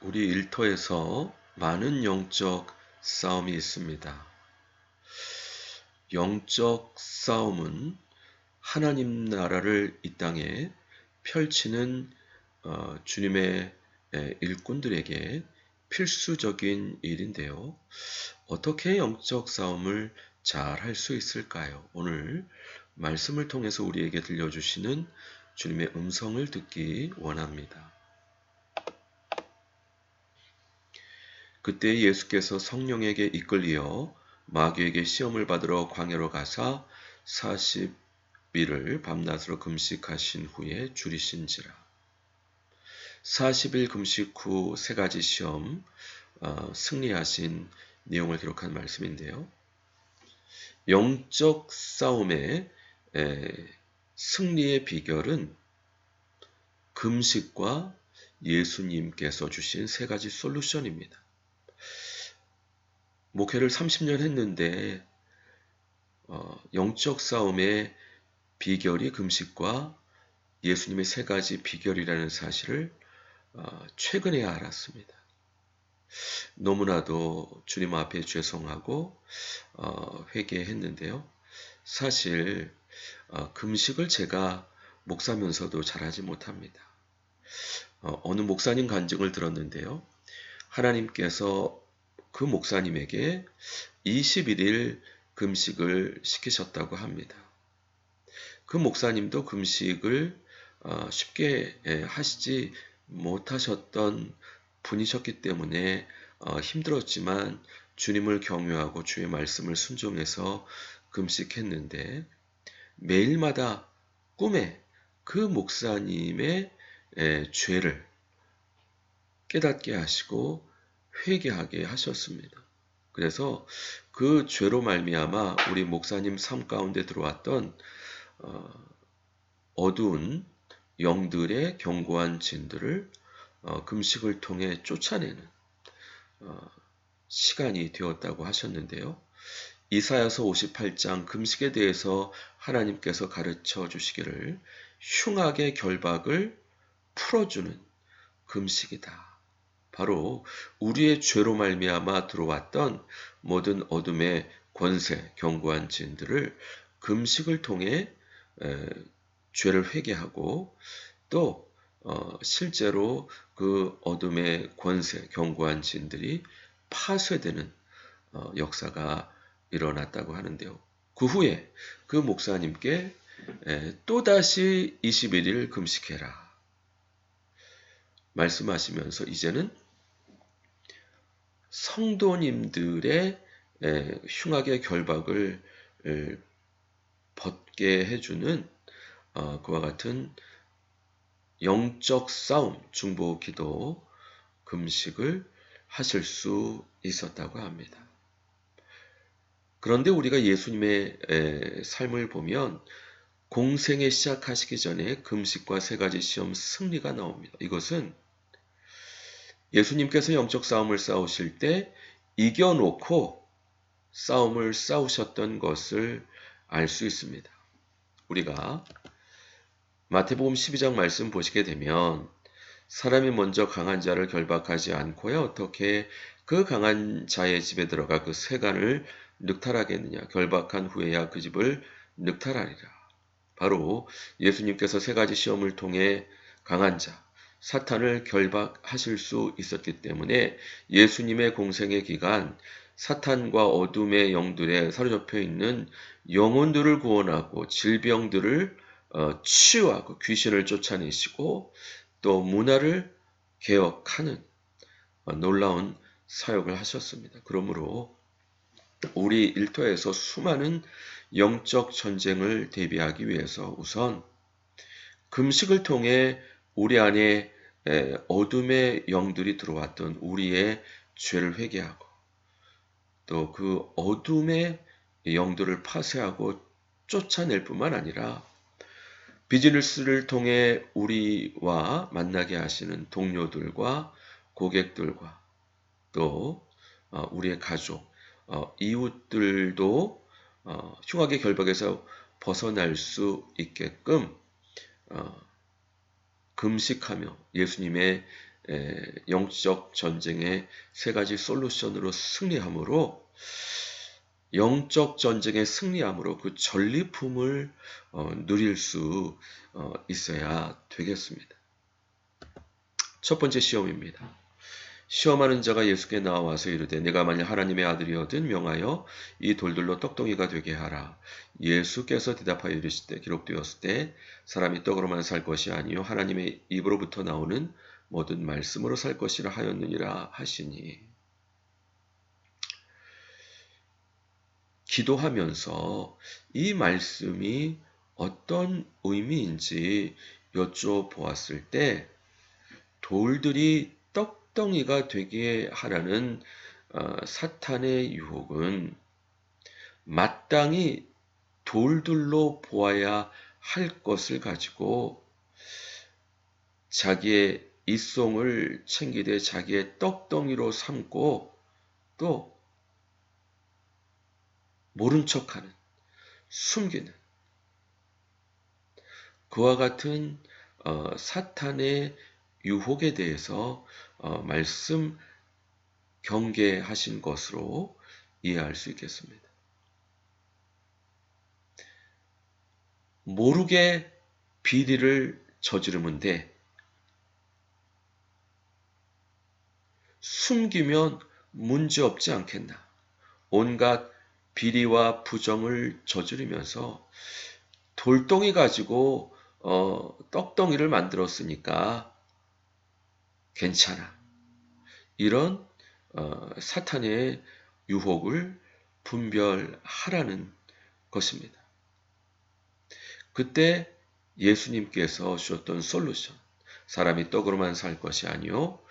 우리 일터에서 많은 영적 싸움이 있습니다. 영적 싸움은 하나님 나라를 이 땅에 펼치는 주님의 일꾼들에게 필수적인 일인데요. 어떻게 영적 싸움을 잘 할 수 있을까요? 오늘 말씀을 통해서 우리에게 들려주시는 주님의 음성을 듣기 원합니다. 그때 예수께서 성령에게 이끌리어 마귀에게 시험을 받으러 광야로 가사 40일을 밤낮으로 금식하신 후에 줄이신지라. 40일 금식 후 세 가지 시험 승리하신 내용을 기록한 말씀인데요. 영적 싸움의 승리의 비결은 금식과 예수님께서 주신 세 가지 솔루션입니다. 목회를 30년 했는데 영적 싸움의 비결이 금식과 예수님의 세 가지 비결이라는 사실을 최근에야 알았습니다. 너무나도 주님 앞에 죄송하고 회개했는데요. 사실 금식을 제가 목사면서도 잘하지 못합니다. 어느 목사님 간증을 들었는데요. 하나님께서 그 목사님에게 21일 금식을 시키셨다고 합니다. 그 목사님도 금식을 쉽게 하시지 못하셨던 분이셨기 때문에 힘들었지만 주님을 경외하고 주의 말씀을 순종해서 금식했는데 매일마다 꿈에 그 목사님의 죄를 깨닫게 하시고 회개하게 하셨습니다. 그래서 그 죄로 말미암아 우리 목사님 삶 가운데 들어왔던 어두운 영들의 견고한 진들을 금식을 통해 쫓아내는 시간이 되었다고 하셨는데요. 이사야서 58장 금식에 대해서 하나님께서 가르쳐 주시기를 흉악의 결박을 풀어주는 금식이다. 바로 우리의 죄로 말미암아 들어왔던 모든 어둠의 권세, 견고한 진들을 금식을 통해 죄를 회개하고 또 실제로 그 어둠의 권세, 견고한 진들이 파쇄되는 역사가 일어났다고 하는데요. 그 후에 그 목사님께 또다시 21일 금식해라 말씀하시면서 이제는 성도님들의 흉악의 결박을 벗게 해주는 그와 같은 영적 싸움, 중보 기도, 금식을 하실 수 있었다고 합니다. 그런데 우리가 예수님의 삶을 보면 공생에 시작하시기 전에 금식과 세 가지 시험 승리가 나옵니다. 이것은 예수님께서 영적 싸움을 싸우실 때 이겨놓고 싸움을 싸우셨던 것을 알 수 있습니다. 우리가 마태복음 12장 말씀 보시게 되면 사람이 먼저 강한 자를 결박하지 않고야 어떻게 그 강한 자의 집에 들어가 그 세간을 늑탈하겠느냐. 결박한 후에야 그 집을 늑탈하리라. 바로 예수님께서 세 가지 시험을 통해 강한 자, 사탄을 결박하실 수 있었기 때문에 예수님의 공생의 기간 사탄과 어둠의 영들에 사로잡혀 있는 영혼들을 구원하고 질병들을 치유하고 귀신을 쫓아내시고 또 문화를 개혁하는 놀라운 사역을 하셨습니다. 그러므로 우리 일터에서 수많은 영적 전쟁을 대비하기 위해서 우선 금식을 통해 우리 안에 어둠의 영들이 들어왔던 우리의 죄를 회개하고 또 그 어둠의 영들을 파쇄하고 쫓아낼 뿐만 아니라 비즈니스를 통해 우리와 만나게 하시는 동료들과 고객들과 또 우리의 가족, 이웃들도 흉악의 결박에서 벗어날 수 있게끔 금식하며 예수님의 영적 전쟁의 세 가지 솔루션으로 승리함으로 영적 전쟁에 승리함으로 그 전리품을 누릴 수 있어야 되겠습니다. 첫 번째 시험입니다. 시험하는 자가 예수께 나와서 이르되 내가 만일 하나님의 아들이거든 명하여 이 돌들로 떡덩이가 되게 하라. 예수께서 대답하여 이르시되 기록되었을 때 사람이 떡으로만 살 것이 아니요 하나님의 입으로부터 나오는 모든 말씀으로 살 것이라 하였느니라 하시니. 기도하면서 이 말씀이 어떤 의미인지 여쭤보았을 때 돌들이 떡덩이가 되게 하라는 사탄의 유혹은 마땅히 돌들로 보아야 할 것을 가지고 자기의 이송을 챙기되 자기의 떡덩이로 삼고 또 모른 척하는, 숨기는 그와 같은 사탄의 유혹에 대해서 말씀 경계하신 것으로 이해할 수 있겠습니다. 모르게 비리를 저지르면 돼. 숨기면 문제없지 않겠나. 온갖 비리와 부정을 저지르면서 돌덩이 가지고 떡덩이를 만들었으니까 괜찮아. 이런 사탄의 유혹을 분별하라는 것입니다. 그때 예수님께서 주셨던 솔루션, 사람이 떡으로만 살 것이 아니요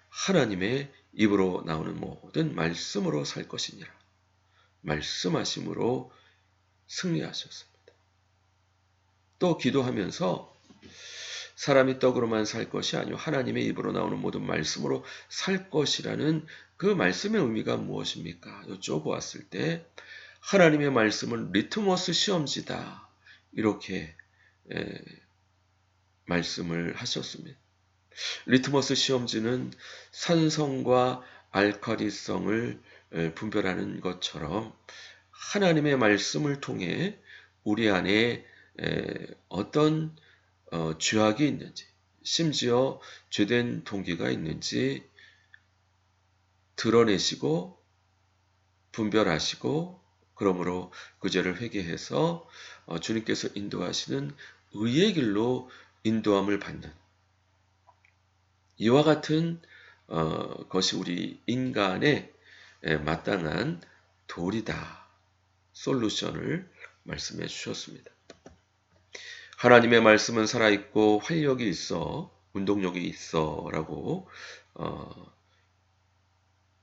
하나님의 입으로 나오는 모든 말씀으로 살 것이니라. 말씀하심으로 승리하셨습니다. 또 기도하면서 사람이 떡으로만 살 것이 아니요 하나님의 입으로 나오는 모든 말씀으로 살 것이라는 그 말씀의 의미가 무엇입니까? 여쭤보았을 때 하나님의 말씀은 리트머스 시험지다. 이렇게 말씀을 하셨습니다. 리트머스 시험지는 산성과 알칼리성을 분별하는 것처럼 하나님의 말씀을 통해 우리 안에 어떤 죄악이 있는지, 심지어 죄된 동기가 있는지 드러내시고 분별하시고 그러므로 그 죄를 회개해서 주님께서 인도하시는 의의 길로 인도함을 받는 이와 같은 것이 우리 인간의 마땅한 도리다. 솔루션을 말씀해 주셨습니다. 하나님의 말씀은 살아있고 활력이 있어 운동력이 있어 라고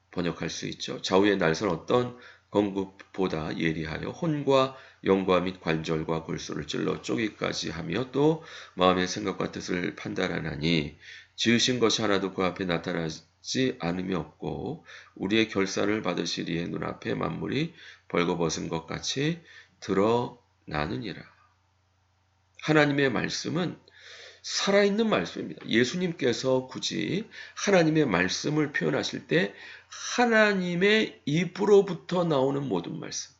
번역할 수 있죠. 좌우의 날선 어떤 건국보다 예리하여 혼과 영과 및 관절과 골수를 찔러 쪼개기까지 하며 또 마음의 생각과 뜻을 판단하나니 지으신 것이 하나도 그 앞에 나타나지 않음이 없고 우리의 결산을 받으시리에 눈앞에 만물이 벌거벗은 것 같이 드러나느니라. 하나님의 말씀은 살아있는 말씀입니다. 예수님께서 굳이 하나님의 말씀을 표현하실 때 하나님의 입으로부터 나오는 모든 말씀,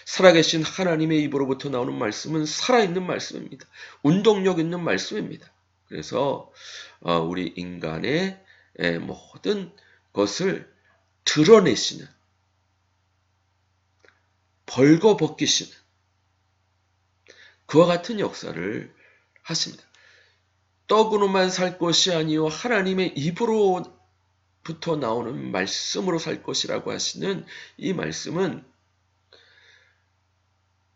살아계신 하나님의 입으로부터 나오는 말씀은 살아있는 말씀입니다. 운동력 있는 말씀입니다. 그래서 우리 인간의 모든 것을 드러내시는, 벌거벗기시는 그와 같은 역사를 하십니다. 떡으로만 살 것이 아니요 하나님의 입으로부터 나오는 말씀으로 살 것이라고 하시는 이 말씀은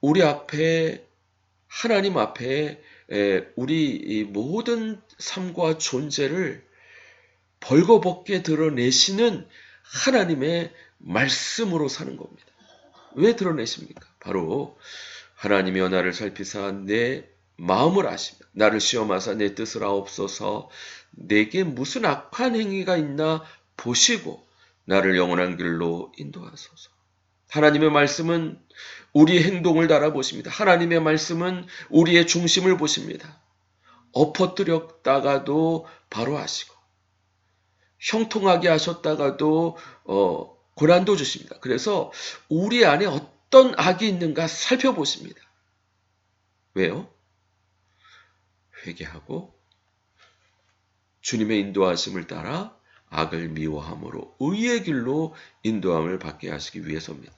우리 앞에 하나님 앞에 우리 모든 삶과 존재를 벌거벗게 드러내시는 하나님의 말씀으로 사는 겁니다. 왜 드러내십니까? 바로 하나님이여 나를 살피사 내 마음을 아시며 나를 시험하사 내 뜻을 아옵소서. 내게 무슨 악한 행위가 있나 보시고 나를 영원한 길로 인도하소서. 하나님의 말씀은 우리의 행동을 달아보십니다. 하나님의 말씀은 우리의 중심을 보십니다. 엎어뜨렸다가도 바로 하시고 형통하게 하셨다가도 고난도 주십니다. 그래서 우리 안에 어떤 악이 있는가 살펴보십니다. 왜요? 회개하고 주님의 인도하심을 따라 악을 미워함으로 의의 길로 인도함을 받게 하시기 위해서입니다.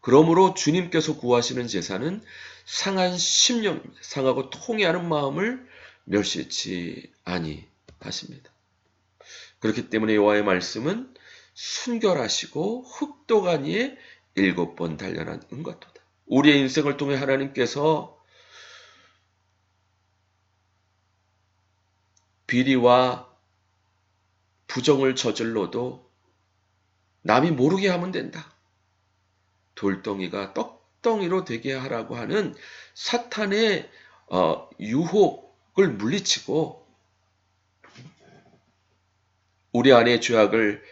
그러므로 주님께서 구하시는 제사는 상한 심령입니다. 상하고 통회하는 마음을 멸시치 아니하십니다. 그렇기 때문에 여호와의 말씀은 순결하시고 흑도가니에 7번 단련한 은같도다. 우리의 인생을 통해 하나님께서 비리와 부정을 저질러도 남이 모르게 하면 된다. 돌덩이가 떡덩이로 되게 하라고 하는 사탄의 유혹을 물리치고 우리 안의 죄악을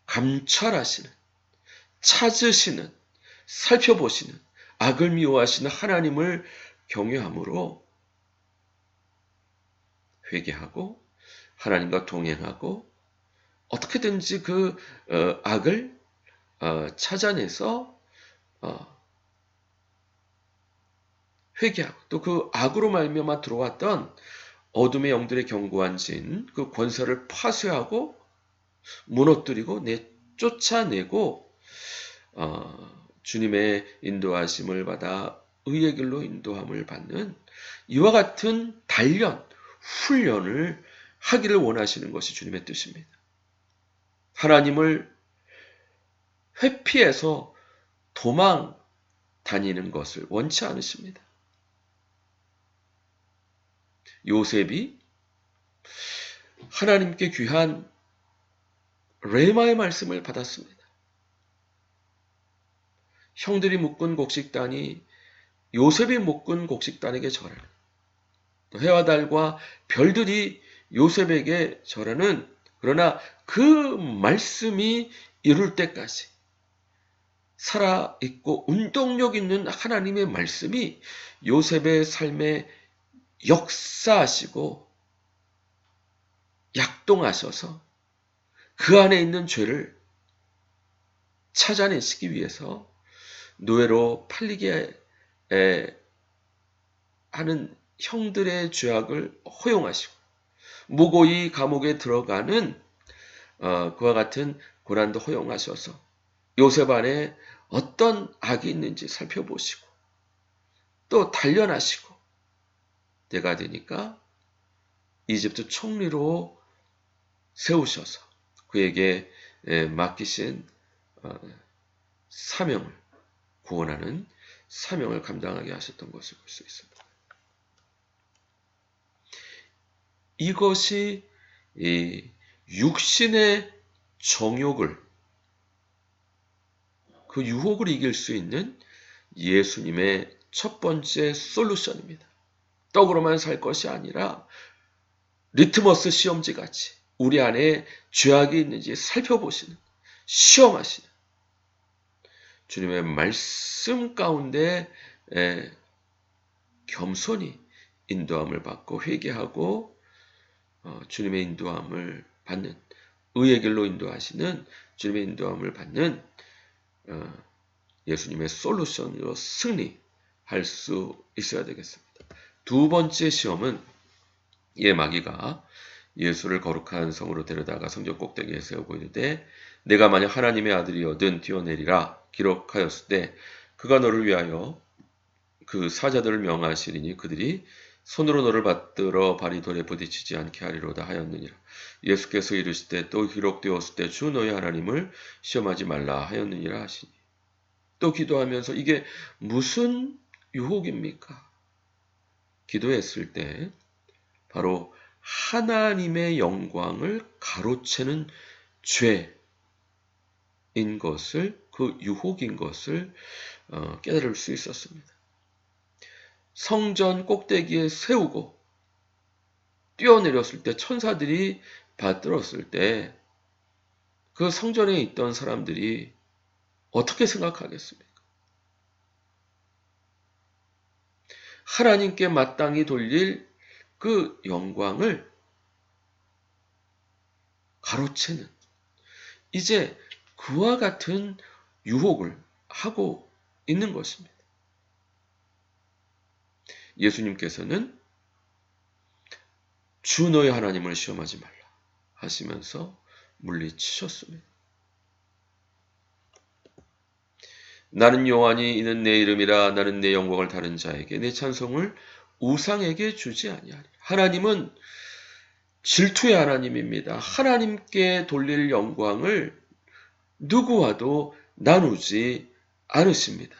감찰하시는, 찾으시는, 살펴보시는, 악을 미워하시는 하나님을 경외함으로 회개하고 하나님과 동행하고 어떻게든지 그 악을 찾아내서 회개하고 또 그 악으로 말미암아 들어왔던 어둠의 영들의 견고한 진, 그 권세를 파쇄하고 무너뜨리고 쫓아내고 주님의 인도하심을 받아 의의 길로 인도함을 받는 이와 같은 단련, 훈련을 하기를 원하시는 것이 주님의 뜻입니다. 하나님을 회피해서 도망 다니는 것을 원치 않으십니다. 요셉이 하나님께 귀한 레마의 말씀을 받았습니다. 형들이 묶은 곡식단이 요셉이 묶은 곡식단에게 절하는, 해와 달과 별들이 요셉에게 절하는, 그러나 그 말씀이 이룰 때까지 살아있고 운동력 있는 하나님의 말씀이 요셉의 삶에 역사하시고 약동하셔서 그 안에 있는 죄를 찾아내시기 위해서 노예로 팔리게 하는 형들의 죄악을 허용하시고 무고히 감옥에 들어가는 그와 같은 고난도 허용하셔서 요셉 안에 어떤 악이 있는지 살펴보시고 또 단련하시고 때가 되니까 이집트 총리로 세우셔서 그에게 맡기신 사명을, 구원하는 사명을 감당하게 하셨던 것을 볼 수 있습니다. 이것이 육신의 정욕을, 그 유혹을 이길 수 있는 예수님의 첫 번째 솔루션입니다. 떡으로만 살 것이 아니라 리트머스 시험지 같이 우리 안에 죄악이 있는지 살펴보시는, 시험하시는 주님의 말씀 가운데 겸손히 인도함을 받고 회개하고 주님의 인도함을 받는, 의의 길로 인도하시는 주님의 인도함을 받는 예수님의 솔루션으로 승리할 수 있어야 되겠습니다. 두 번째 시험은 마귀가 예수를 거룩한 성으로 데려다가 성전 꼭대기에 세우고 이르되 내가 만약 하나님의 아들이거든 뛰어내리라 기록하였을 때 그가 너를 위하여 그 사자들을 명하시리니 그들이 손으로 너를 받들어 발이 돌에 부딪히지 않게 하리로다 하였느니라. 예수께서 이르시되 또 기록되었을 때 주 너희 하나님을 시험하지 말라 하였느니라 하시니. 또 기도하면서 이게 무슨 유혹입니까? 기도했을 때 바로 하나님의 영광을 가로채는 죄인 것을, 그 유혹인 것을 깨달을 수 있었습니다. 성전 꼭대기에 세우고 뛰어내렸을 때, 천사들이 받들었을 때 그 성전에 있던 사람들이 어떻게 생각하겠습니까? 하나님께 마땅히 돌릴 그 영광을 가로채는 이제 그와 같은 유혹을 하고 있는 것입니다. 예수님께서는 주 너의 하나님을 시험하지 말라 하시면서 물리치셨습니다. 나는 여호와니 이는 내 이름이라 나는 내 영광을 다른 자에게 내 찬송을 우상에게 주지 아니하리. 하나님은 질투의 하나님입니다. 하나님께 돌릴 영광을 누구와도 나누지 않으십니다.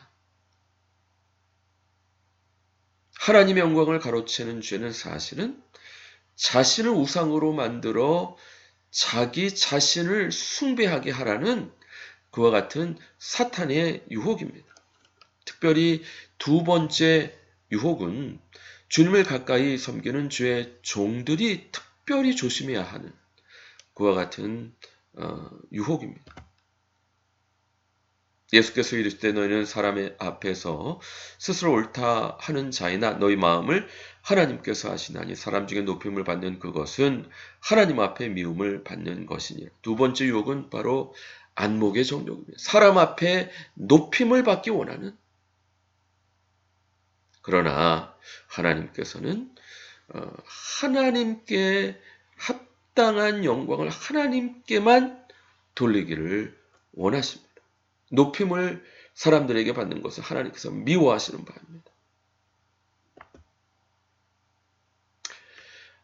하나님의 영광을 가로채는 죄는 사실은 자신을 우상으로 만들어 자기 자신을 숭배하게 하라는 그와 같은 사탄의 유혹입니다. 특별히 두 번째 유혹은 주님을 가까이 섬기는 주의 종들이 특별히 조심해야 하는 그와 같은 유혹입니다. 예수께서 이르시되 너희는 사람의 앞에서 스스로 옳다 하는 자이나 너희 마음을 하나님께서 하시나니 사람 중에 높임을 받는 그것은 하나님 앞에 미움을 받는 것이니라. 두 번째 유혹은 바로 안목의 정욕입니다. 사람 앞에 높임을 받기 원하는, 그러나 하나님께서는 하나님께 합당한 영광을 하나님께만 돌리기를 원하십니다. 높임을 사람들에게 받는 것을 하나님께서 미워하시는 바입니다.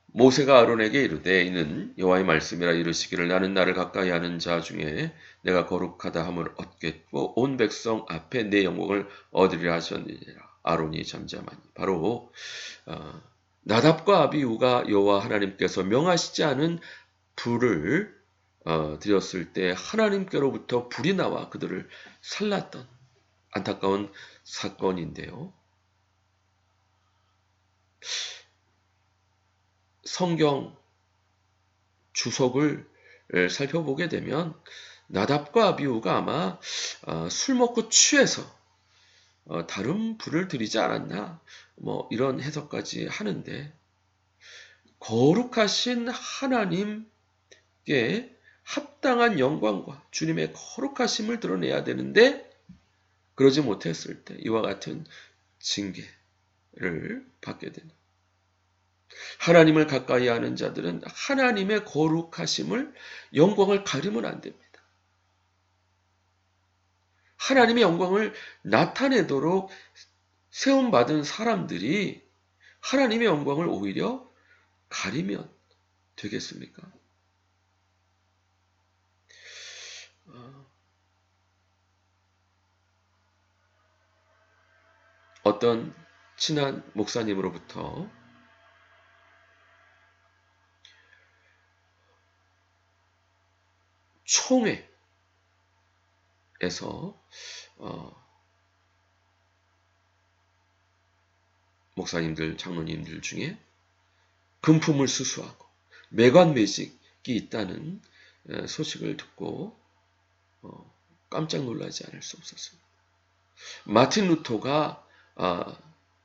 모세가 아론에게 이르되 이는 여호와의 말씀이라 이르시기를 나는 나를 가까이 하는 자 중에 내가 거룩하다 함을 얻겠고 온 백성 앞에 내 영광을 얻으리라 하셨느니라. 아론이 잠잠하니 바로 나답과 아비후가 여호와 하나님께서 명하시지 않은 불을 드렸을 때 하나님께로부터 불이 나와 그들을 살랐던 안타까운 사건인데요. 성경 주석을 살펴보게 되면 나답과 아비후가 아마 술 먹고 취해서 다른 불을 들이지 않았나 뭐 이런 해석까지 하는데, 거룩하신 하나님께 합당한 영광과 주님의 거룩하심을 드러내야 되는데 그러지 못했을 때 이와 같은 징계를 받게 되는, 하나님을 가까이 하는 자들은 하나님의 거룩하심을, 영광을 가리면 안 됩니다. 하나님의 영광을 나타내도록 세움받은 사람들이 하나님의 영광을 오히려 가리면 되겠습니까? 어떤 친한 목사님으로부터 총회에서 목사님들, 장로님들 중에 금품을 수수하고 매관매직이 있다는 소식을 듣고 깜짝 놀라지 않을 수 없었습니다. 마틴 루터가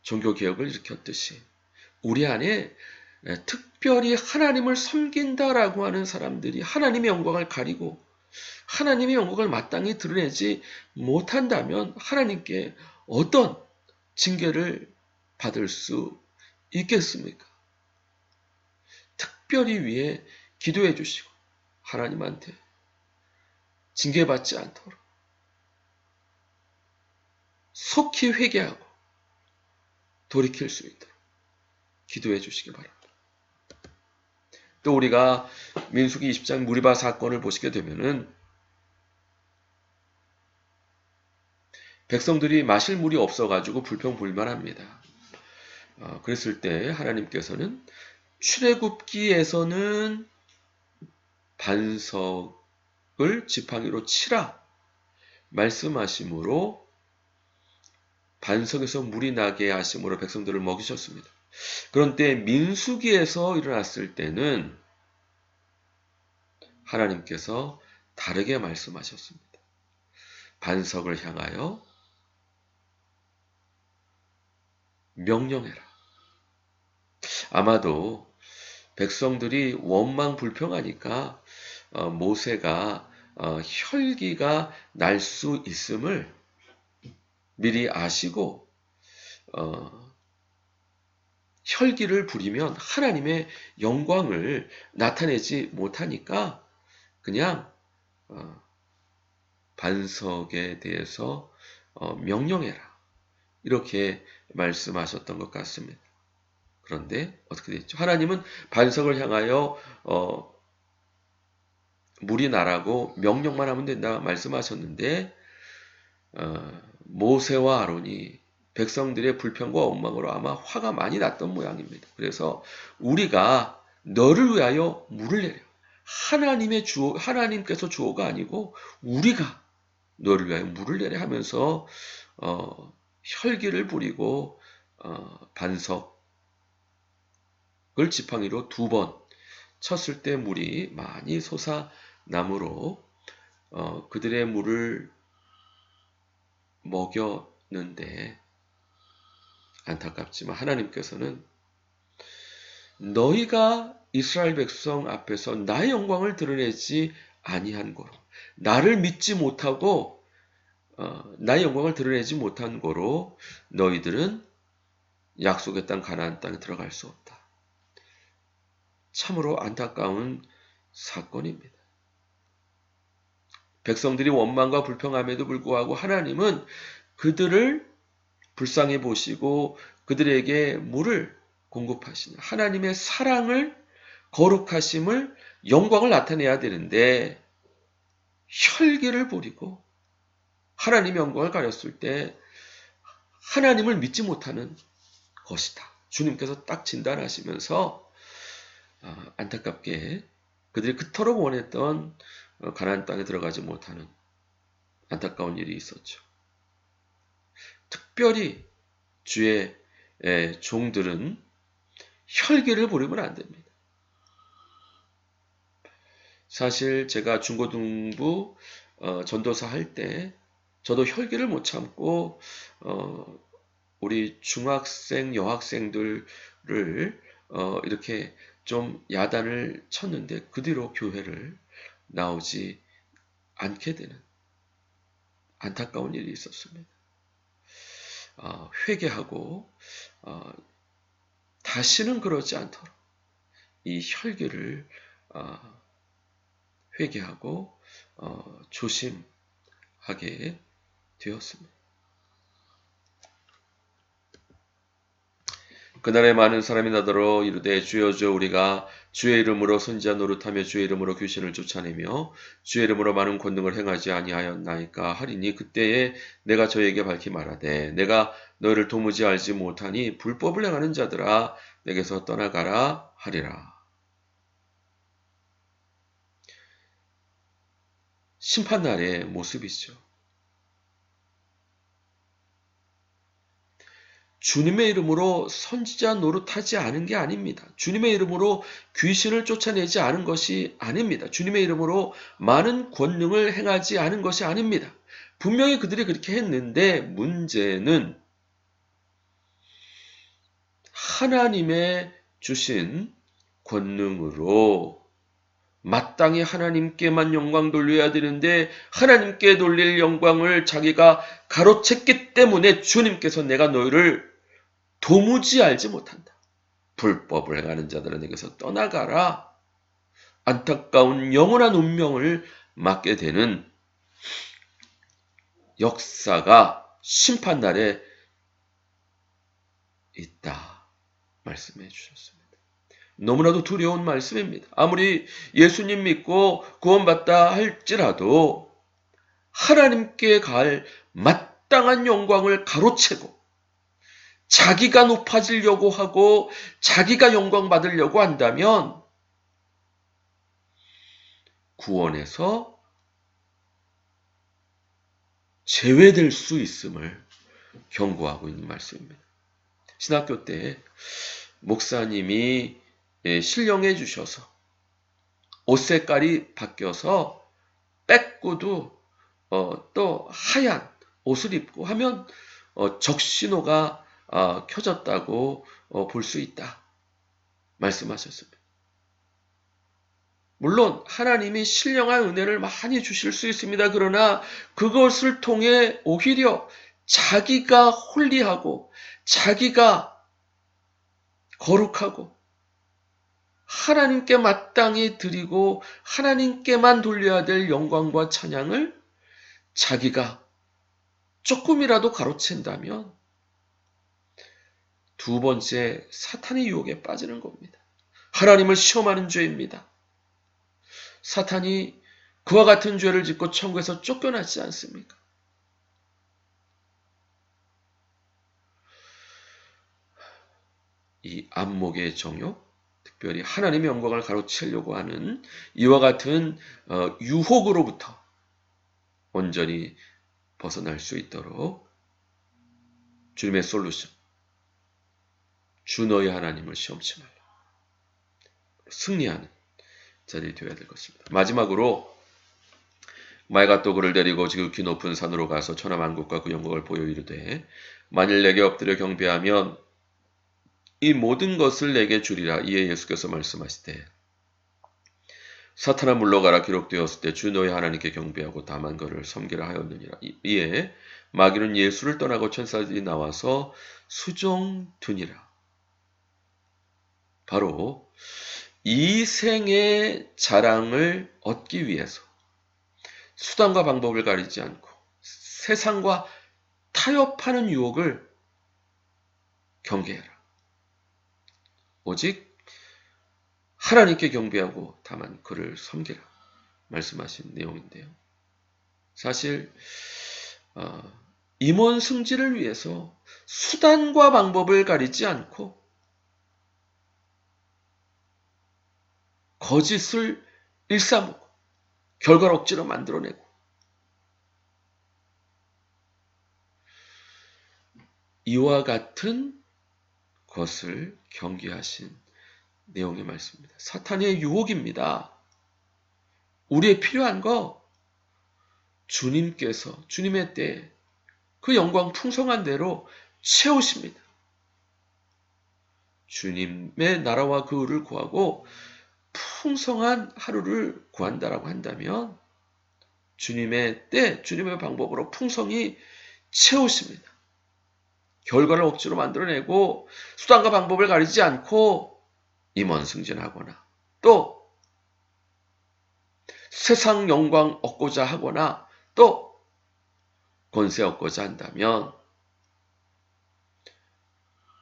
종교개혁을 일으켰듯이 우리 안에 특별히 하나님을 섬긴다라고 하는 사람들이 하나님의 영광을 가리고 하나님의 영광을 마땅히 드러내지 못한다면 하나님께 어떤 징계를 받을 수 있겠습니까? 특별히 위해 기도해 주시고 하나님한테 징계받지 않도록 속히 회개하고 돌이킬 수 있도록 기도해 주시기 바랍니다. 또 우리가 민수기 20장 무리바 사건을 보시게 되면은 백성들이 마실 물이 없어가지고 불평불만합니다. 그랬을 때 하나님께서는 출애굽기에서는 반석을 지팡이로 치라 말씀하심으로 반석에서 물이 나게 하심으로 백성들을 먹이셨습니다. 그런데 민수기에서 일어났을 때는 하나님께서 다르게 말씀하셨습니다. 반석을 향하여 명령해라. 아마도 백성들이 원망 불평하니까 모세가 혈기가 날 수 있음을 미리 아시고 혈기를 부리면 하나님의 영광을 나타내지 못하니까 그냥 반석에 대해서 명령해라. 이렇게 말씀하셨던 것 같습니다. 그런데 어떻게 됐죠? 하나님은 반석을 향하여 물이 나라고 명령만 하면 된다 말씀하셨는데 모세와 아론이 백성들의 불평과 원망으로 아마 화가 많이 났던 모양입니다. 그래서 우리가 너를 위하여 물을 내려. 하나님께서 주어가 아니고 우리가 너를 위하여 물을 내려 하면서 혈기를 부리고 반석을 지팡이로 2번 쳤을 때 물이 많이 솟아나므로 그들의 물을 먹였는데 안타깝지만 하나님께서는 너희가 이스라엘 백성 앞에서 나의 영광을 드러내지 아니한 거로 나를 믿지 못하고 나의 영광을 드러내지 못한 거로 너희들은 약속의 땅 가나안 땅에 들어갈 수 없다. 참으로 안타까운 사건입니다. 백성들이 원망과 불평함에도 불구하고 하나님은 그들을 불쌍히 보시고 그들에게 물을 공급하시는 하나님의 사랑을 거룩하심을 영광을 나타내야 되는데 혈기를 부리고 하나님의 영광을 가렸을 때 하나님을 믿지 못하는 것이다. 주님께서 딱 진단하시면서 안타깝게 그들이 그토록 원했던 가나안 땅에 들어가지 못하는 안타까운 일이 있었죠. 특별히 주의 종들은 혈기를 부리면 안 됩니다. 사실 제가 중고등부 전도사 할 때 저도 혈기를 못 참고 우리 중학생 여학생들을 이렇게 좀 야단을 쳤는데 그 뒤로 교회를 나오지 않게 되는 안타까운 일이 있었습니다. 회개하고 다시는 그러지 않도록 이 혈기를 회개하고 조심하게 되었습니다. 그날에 많은 사람이 나더러 이르되 주여 주여 우리가 주의 이름으로 선지자 노릇하며 주의 이름으로 귀신을 쫓아내며 주의 이름으로 많은 권능을 행하지 아니하였나이까 하리니 그때에 내가 저에게 밝히 말하되 내가 너희를 도무지 알지 못하니 불법을 행하는 자들아 내게서 떠나가라 하리라. 심판날의 모습이죠. 주님의 이름으로 선지자 노릇하지 않은 게 아닙니다. 주님의 이름으로 귀신을 쫓아내지 않은 것이 아닙니다. 주님의 이름으로 많은 권능을 행하지 않은 것이 아닙니다. 분명히 그들이 그렇게 했는데 문제는 하나님의 주신 권능으로 마땅히 하나님께만 영광 돌려야 되는데 하나님께 돌릴 영광을 자기가 가로챘기 때문에 주님께서 내가 너희를 도무지 알지 못한다. 불법을 행하는 자들은 내게서 떠나가라. 안타까운 영원한 운명을 맞게 되는 역사가 심판날에 있다. 말씀해 주셨습니다. 너무나도 두려운 말씀입니다. 아무리 예수님 믿고 구원받다 할지라도 하나님께 갈 마땅한 영광을 가로채고 자기가 높아지려고 하고 자기가 영광 받으려고 한다면 구원에서 제외될 수 있음을 경고하고 있는 말씀입니다. 신학교 때 목사님이 신령해 주셔서 옷 색깔이 바뀌어서 빼고도 또 하얀 옷을 입고 하면 적신호가 켜졌다고 볼 수 있다 말씀하셨습니다. 물론 하나님이 신령한 은혜를 많이 주실 수 있습니다. 그러나 그것을 통해 오히려 자기가 홀리하고 자기가 거룩하고 하나님께 마땅히 드리고 하나님께만 돌려야 될 영광과 찬양을 자기가 조금이라도 가로챈다면 두 번째 사탄의 유혹에 빠지는 겁니다. 하나님을 시험하는 죄입니다. 사탄이 그와 같은 죄를 짓고 천국에서 쫓겨나지 않습니까? 이 안목의 정욕, 특별히 하나님의 영광을 가로채려고 하는 이와 같은 유혹으로부터 온전히 벗어날 수 있도록 주님의 솔루션, 주 너희 하나님을 시험치 말라. 승리하는 자리가 되어야 될 것입니다. 마지막으로 말과 그를 데리고 지극히 높은 산으로 가서 천하만국과 그 영광을 보여 이르되 만일 내게 엎드려 경배하면 이 모든 것을 내게 주리라. 이에 예수께서 말씀하시되 사탄아 물러가라. 기록되었을 때 주 너희 하나님께 경배하고 다만 그를 섬기라 하였느니라. 이에 마귀는 예수를 떠나고 천사들이 나와서 수종드니라. 바로 이 생의 자랑을 얻기 위해서 수단과 방법을 가리지 않고 세상과 타협하는 유혹을 경계해라. 오직 하나님께 경배하고 다만 그를 섬기라 말씀하신 내용인데요. 사실 임원 승지를 위해서 수단과 방법을 가리지 않고 거짓을 일삼고 결과를 억지로 만들어내고 이와 같은 것을 경계하신 내용의 말씀입니다. 사탄의 유혹입니다. 우리의 필요한 거 주님께서 주님의 때에 그 영광 풍성한 대로 채우십니다. 주님의 나라와 그 의를 구하고 풍성한 하루를 구한다라고 한다면 주님의 때, 주님의 방법으로 풍성히 채우십니다. 결과를 억지로 만들어내고 수단과 방법을 가리지 않고 임원승진하거나 또 세상 영광 얻고자 하거나 또 권세 얻고자 한다면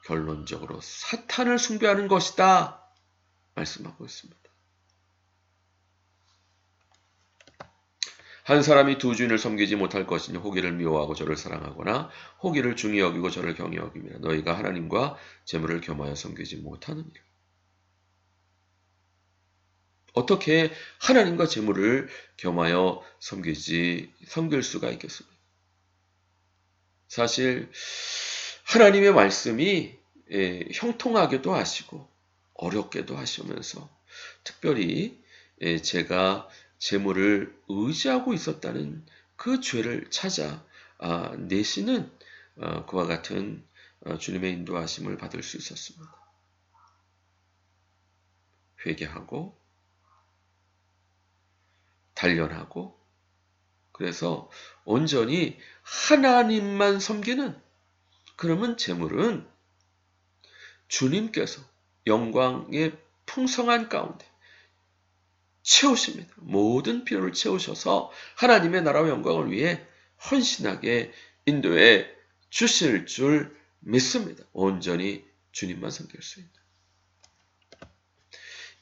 결론적으로 사탄을 숭배하는 것이다 말씀하고 있습니다. 한 사람이 두 주인을 섬기지 못할 것이니 호기를 미워하고 저를 사랑하거나 호기를 중히 여기고 저를 경히 여김이라. 너희가 하나님과 재물을 겸하여 섬기지 못하느니라. 어떻게 하나님과 재물을 겸하여 섬길 수가 있겠습니까? 사실 하나님의 말씀이 형통하게도 하시고 어렵게도 하시면서 특별히 제가 재물을 의지하고 있었다는 그 죄를 찾아 내시는 그와 같은 주님의 인도하심을 받을 수 있었습니다. 회개하고 단련하고 그래서 온전히 하나님만 섬기는 그러면 재물은 주님께서 영광의 풍성한 가운데 채우십니다. 모든 필요를 채우셔서 하나님의 나라와 영광을 위해 헌신하게 인도해 주실 줄 믿습니다. 온전히 주님만 섬길 수 있는.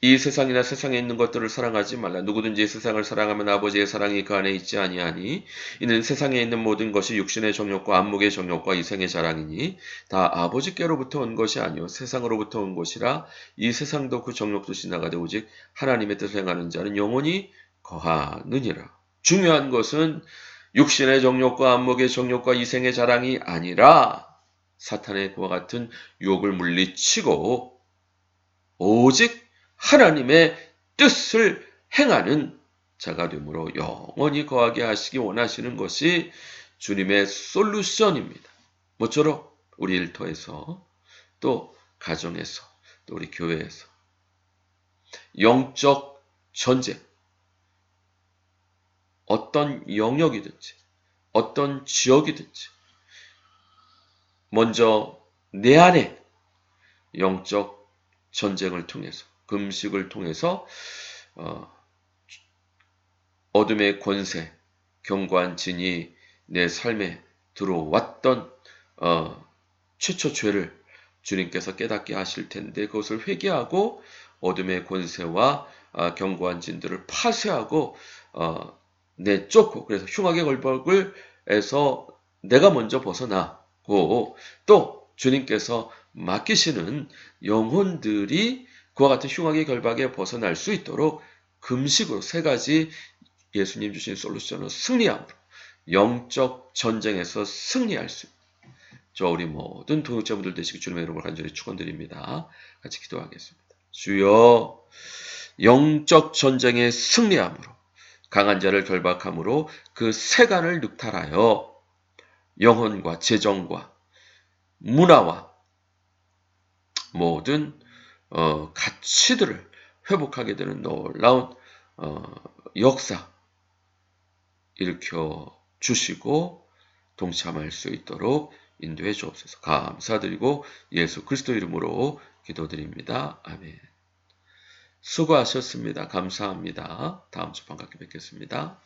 이 세상이나 세상에 있는 것들을 사랑하지 말라. 누구든지 세상을 사랑하면 아버지의 사랑이 그 안에 있지 아니하니 이는 세상에 있는 모든 것이 육신의 정욕과 안목의 정욕과 이생의 자랑이니 다 아버지께로부터 온 것이 아니요 세상으로부터 온 것이라. 이 세상도 그 정욕도 지나가되 오직 하나님의 뜻을 행하는 자는 영원히 거하느니라. 중요한 것은 육신의 정욕과 안목의 정욕과 이생의 자랑이 아니라 사탄의 그와 같은 유혹을 물리치고 오직 하나님의 뜻을 행하는 자가 되므로 영원히 거하게 하시기 원하시는 것이 주님의 솔루션입니다. 모쪼록 우리 일터에서 또 가정에서 또 우리 교회에서 영적 전쟁, 어떤 영역이든지 어떤 지역이든지 먼저 내 안에 영적 전쟁을 통해서 금식을 통해서 어둠의 권세, 경고한 진이 내 삶에 들어왔던 최초 죄를 주님께서 깨닫게 하실 텐데 그것을 회개하고 어둠의 권세와 경고한 진들을 파쇄하고 내쫓고 그래서 흉악의 걸박을에서 내가 먼저 벗어나고 또 주님께서 맡기시는 영혼들이 그와 같은 흉악의 결박에 벗어날 수 있도록 금식으로 세 가지 예수님 주신 솔루션으로 승리함으로 영적 전쟁에서 승리할 수 있습니다. 저 우리 모든 동역자분들 되시기 주님의 이름으로 간절히 축원드립니다. 같이 기도하겠습니다. 주여 영적 전쟁에 승리함으로 강한 자를 결박함으로 그 세간을 늑탈하여 영혼과 재정과 문화와 모든 가치들을 회복하게 되는 놀라운 역사 일으켜 주시고 동참할 수 있도록 인도해 주옵소서. 감사드리고 예수 그리스도 이름으로 기도드립니다. 아멘. 수고하셨습니다. 감사합니다. 다음 주 반갑게 뵙겠습니다.